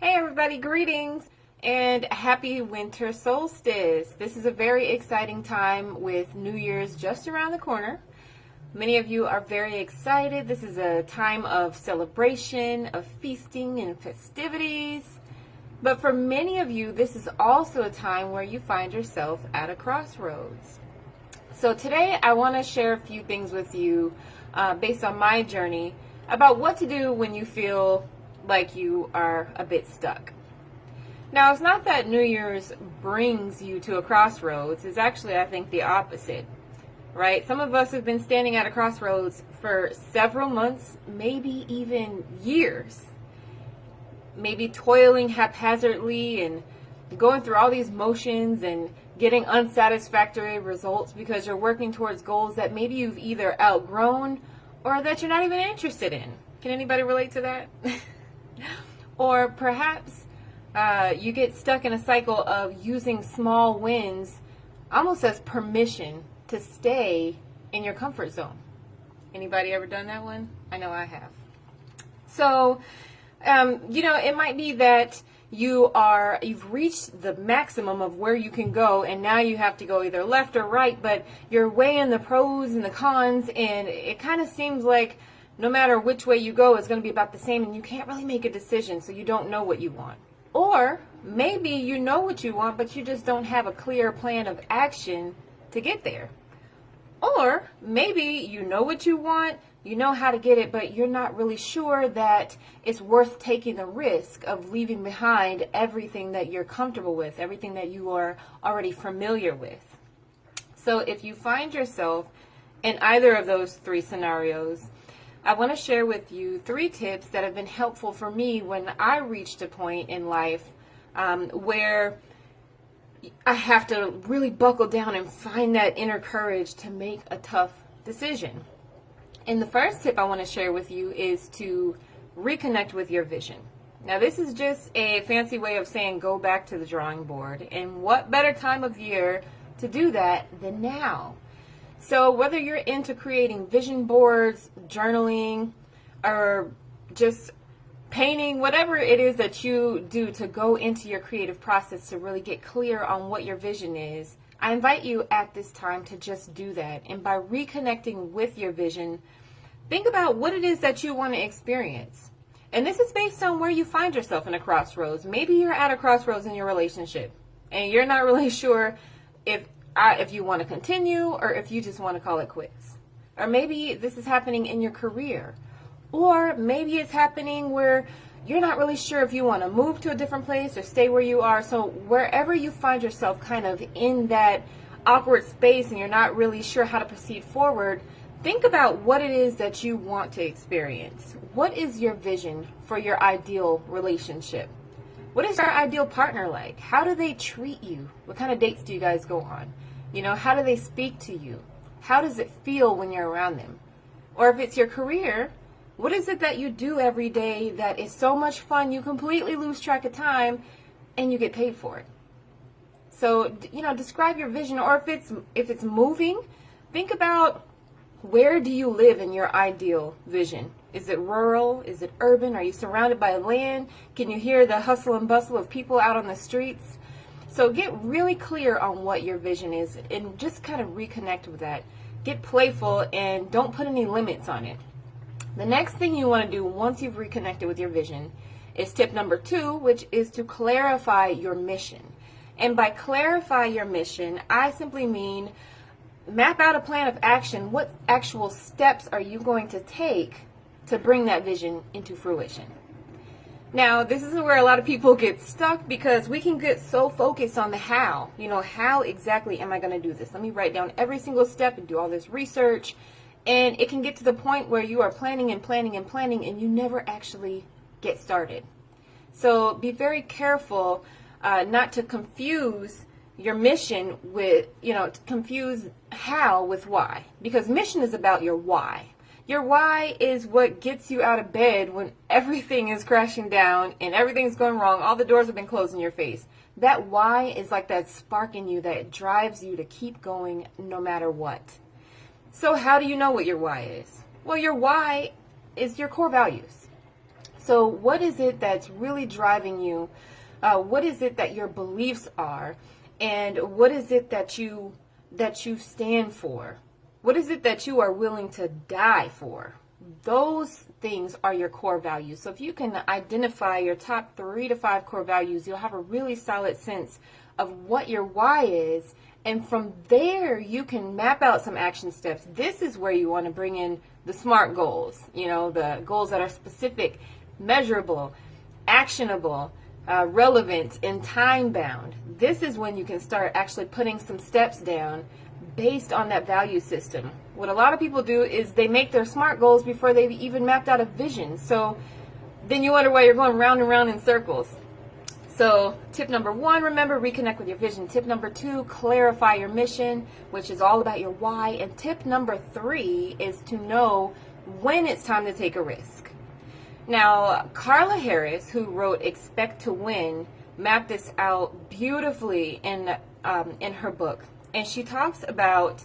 Hey everybody, greetings and happy winter solstice. This is a very exciting time with New Year's just around the corner. Many of you are very excited. This is a time of celebration, of feasting and festivities. But for many of you, this is also a time where you find yourself at a crossroads. So today I want to share a few things with you based on my journey about what to do when you feel like you are a bit stuck. Now, it's not that New Year's brings you to a crossroads. It's actually, I think, the opposite, right? Some of us have been standing at a crossroads for several months, maybe even years. Maybe toiling haphazardly and going through all these motions and getting unsatisfactory results because you're working towards goals that maybe you've either outgrown or that you're not even interested in. Can anybody relate to that? Or perhaps you get stuck in a cycle of using small wins almost as permission to stay in your comfort zone. Anybody ever done that one? I know I have. So, it might be that you've reached the maximum of where you can go, and now you have to go either left or right, but you're weighing the pros and the cons, and it kind of seems like no matter which way you go, it's going to be about the same, and you can't really make a decision, so you don't know what you want. Or maybe you know what you want, but you just don't have a clear plan of action to get there. Or maybe you know what you want, you know how to get it, but you're not really sure that it's worth taking the risk of leaving behind everything that you're comfortable with, everything that you are already familiar with. So if you find yourself in either of those three scenarios, I want to share with you 3 tips that have been helpful for me when I reached a point in life where I have to really buckle down and find that inner courage to make a tough decision. And the first tip I want to share with you is to reconnect with your vision. Now, this is just a fancy way of saying go back to the drawing board. And what better time of year to do that than now? So whether you're into creating vision boards, journaling, or just painting, whatever it is that you do to go into your creative process to really get clear on what your vision is, I invite you at this time to just do that. And by reconnecting with your vision, think about what it is that you want to experience. And this is based on where you find yourself in a crossroads. Maybe you're at a crossroads in your relationship and you're not really sure if you want to continue or if you just want to call it quits. Or maybe this is happening in your career. Or maybe it's happening where you're not really sure if you want to move to a different place or stay where you are. So wherever you find yourself kind of in that awkward space and you're not really sure how to proceed forward, think about what it is that you want to experience. What is your vision for your ideal relationship? What is your ideal partner like? How do they treat you? What kind of dates do you guys go on? How do they speak to you? How does it feel when you're around them? Or if it's your career, what is it that you do every day that is so much fun you completely lose track of time and you get paid for it? So, describe your vision. Or if it's moving, think about where do you live in your ideal vision? Is it rural? Is it urban? Are you surrounded by land? Can you hear the hustle and bustle of people out on the streets? So get really clear on what your vision is and just kind of reconnect with that. Get playful and don't put any limits on it. The next thing you want to do once you've reconnected with your vision is tip number 2, which is to clarify your mission. And by clarify your mission, I simply mean map out a plan of action. What actual steps are you going to take to bring that vision into fruition? Now, this is where a lot of people get stuck because we can get so focused on the how. How exactly am I going to do this? Let me write down every single step and do all this research. And it can get to the point where you are planning and planning and planning and you never actually get started. So be very careful not to confuse your mission with, to confuse how with why. Because mission is about your why. Your why is what gets you out of bed when everything is crashing down and everything's going wrong. All the doors have been closed in your face. That why is like that spark in you that drives you to keep going no matter what. So how do you know what your why is? Well, your why is your core values. So So what is it that's really driving you? What is it that your beliefs are? And what is it that you stand for? What is it that you are willing to die for? Those things are your core values. So if you can identify your top 3 to 5 core values, you'll have a really solid sense of what your why is. And from there, you can map out some action steps. This is where you want to bring in the SMART goals, the goals that are specific, measurable, actionable, relevant, and time bound. This is when you can start actually putting some steps down based on that value system. What a lot of people do is they make their SMART goals before they've even mapped out a vision. So then you wonder why you're going round and round in circles. So tip number 1, remember, reconnect with your vision. Tip number 2, clarify your mission, which is all about your why. And tip number 3 is to know when it's time to take a risk. Now, Carla Harris, who wrote Expect to Win, mapped this out beautifully in her book. And she talks about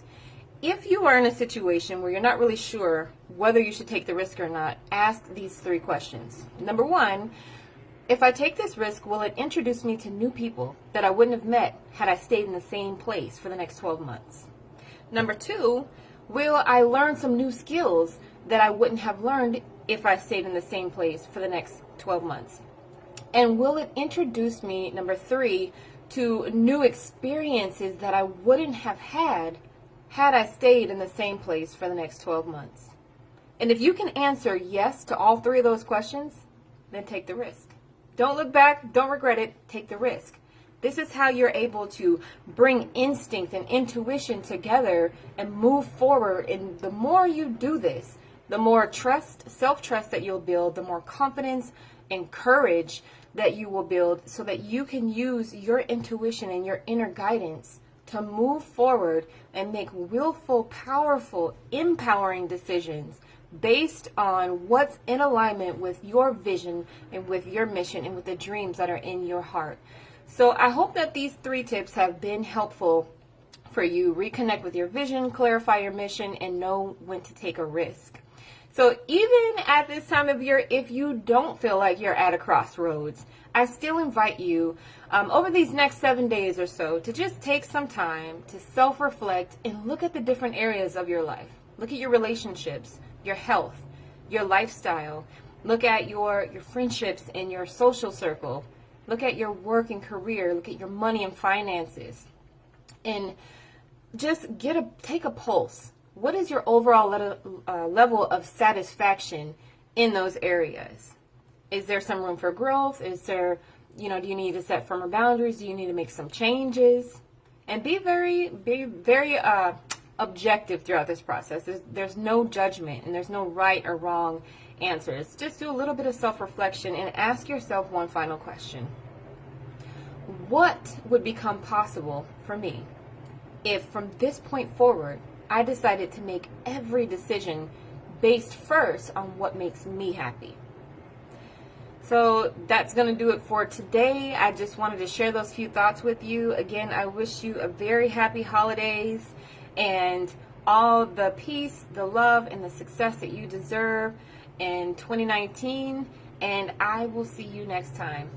if you are in a situation where you're not really sure whether you should take the risk or not, ask these 3 questions. Number 1, if I take this risk, will it introduce me to new people that I wouldn't have met had I stayed in the same place for the next 12 months? Number 2, will I learn some new skills that I wouldn't have learned if I stayed in the same place for the next 12 months? And will it introduce me, number 3, to new experiences that I wouldn't have had I stayed in the same place for the next 12 months? And if you can answer yes to all 3 of those questions, then take the risk. Don't look back, don't regret it, take the risk. This is how you're able to bring instinct and intuition together and move forward. And the more you do this, the more trust, self-trust that you'll build, the more confidence and courage that you will build so that you can use your intuition and your inner guidance to move forward and make willful, powerful, empowering decisions based on what's in alignment with your vision and with your mission and with the dreams that are in your heart. So I hope that these 3 tips have been helpful for you. Reconnect with your vision, clarify your mission, and know when to take a risk. So even at this time of year, if you don't feel like you're at a crossroads, I still invite you over these next 7 days or so to just take some time to self-reflect and look at the different areas of your life. Look at your relationships, your health, your lifestyle. Look at your friendships and your social circle. Look at your work and career. Look at your money and finances. And just take a pulse. What is your overall level of satisfaction in those areas? Is there some room for growth? Is there, do you need to set firmer boundaries? Do you need to make some changes? And be very objective throughout this process. There's no judgment and there's no right or wrong answers. Just do a little bit of self-reflection and ask yourself one final question. What would become possible for me if from this point forward I decided to make every decision based first on what makes me happy? So that's going to do it for today. I just wanted to share those few thoughts with you. Again, I wish you a very happy holidays and all the peace, the love, and the success that you deserve in 2019. And I will see you next time.